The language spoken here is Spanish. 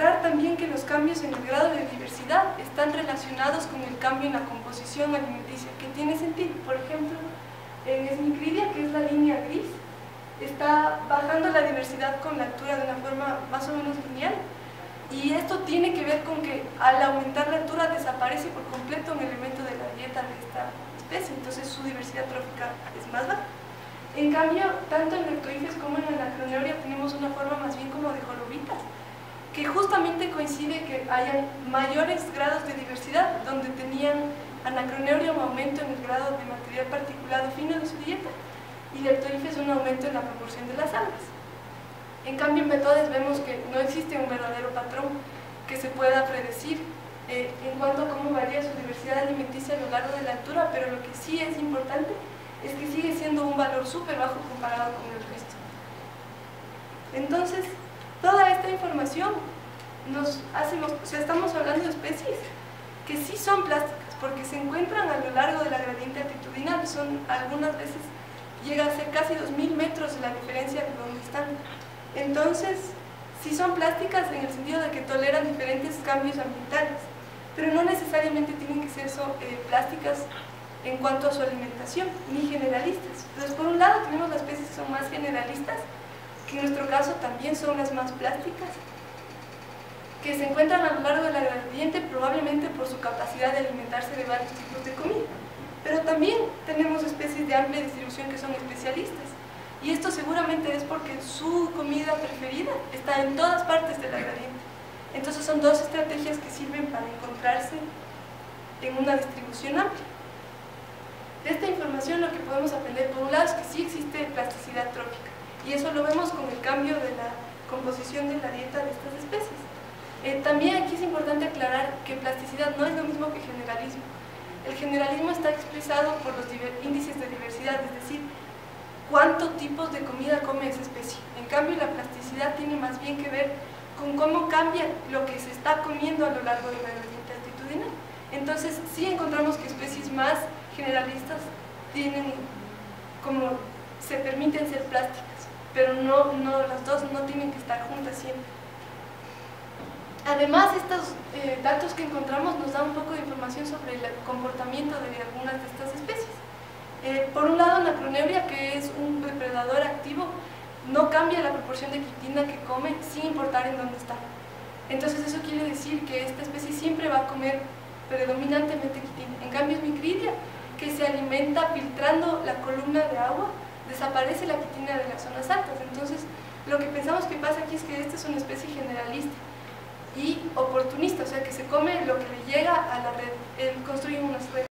encontrar también que los cambios en el grado de diversidad están relacionados con el cambio en la composición alimenticia, que tiene sentido. Por ejemplo, en Smikridia, que es la línea gris, está bajando la diversidad con la altura de una forma más o menos lineal, y esto tiene que ver con que al aumentar la altura desaparece por completo un elemento de la dieta de esta especie, entonces su diversidad trófica es más baja. En cambio, tanto en Leptoifes como en Anacroneuria tenemos una forma más bien como de jorobitas, que justamente coincide que hayan mayores grados de diversidad, donde tenían Anacroneuria un aumento en el grado de material particulado fino de su dieta y Leptoifes un aumento en la proporción de las algas. En cambio, en Betodes vemos que no existe un verdadero patrón que se pueda predecir en cuanto a cómo varía su diversidad alimenticia a lo largo de la altura, pero lo que sí es importante es que sigue siendo un valor súper bajo comparado con el resto. Entonces, toda esta información nos hace, o sea, estamos hablando de especies que sí son plásticas, porque se encuentran a lo largo de la gradiente altitudinal, son algunas veces llega a ser casi 2000 metros de la diferencia de donde están. Entonces, sí son plásticas en el sentido de que toleran diferentes cambios ambientales, pero no necesariamente tienen que ser plásticas en cuanto a su alimentación, ni generalistas. Entonces, por un lado tenemos las especies que son más generalistas, que en nuestro caso también son las más plásticas, que se encuentran a lo largo de la gradiente probablemente por su capacidad de alimentarse de varios tipos de comida. Pero también tenemos especies de amplia distribución que son especialistas, y esto seguramente es porque su comida preferida está en todas partes de la gradiente. Entonces son dos estrategias que sirven para encontrarse en una distribución amplia. De esta información lo que podemos aprender por un lado es que sí existe plasticidad trófica, y eso lo vemos con el cambio de la composición de la dieta de estas especies. También aquí es importante aclarar que plasticidad no es lo mismo que generalismo. El generalismo está expresado por los índices de diversidad, es decir, cuántos tipos de comida come esa especie. En cambio, la plasticidad tiene más bien que ver con cómo cambia lo que se está comiendo a lo largo de la gradiente altitudinal. Entonces, sí encontramos que especies más generalistas tienen como se permiten ser plásticas, pero las dos no tienen que estar juntas siempre. Además, estos datos que encontramos nos dan un poco de información sobre el comportamiento de algunas de estas especies. Por un lado, Anacroneuria, que es un depredador activo, no cambia la proporción de quitina que come sin importar en dónde está. Entonces eso quiere decir que esta especie siempre va a comer predominantemente quitina. En cambio, Smikridia, que se alimenta filtrando la columna de agua, desaparece la quitina de las zonas altas. Entonces, lo que pensamos que pasa aquí es que esta es una especie generalista y oportunista, o sea que se come lo que le llega a la red. Él construye unas redes.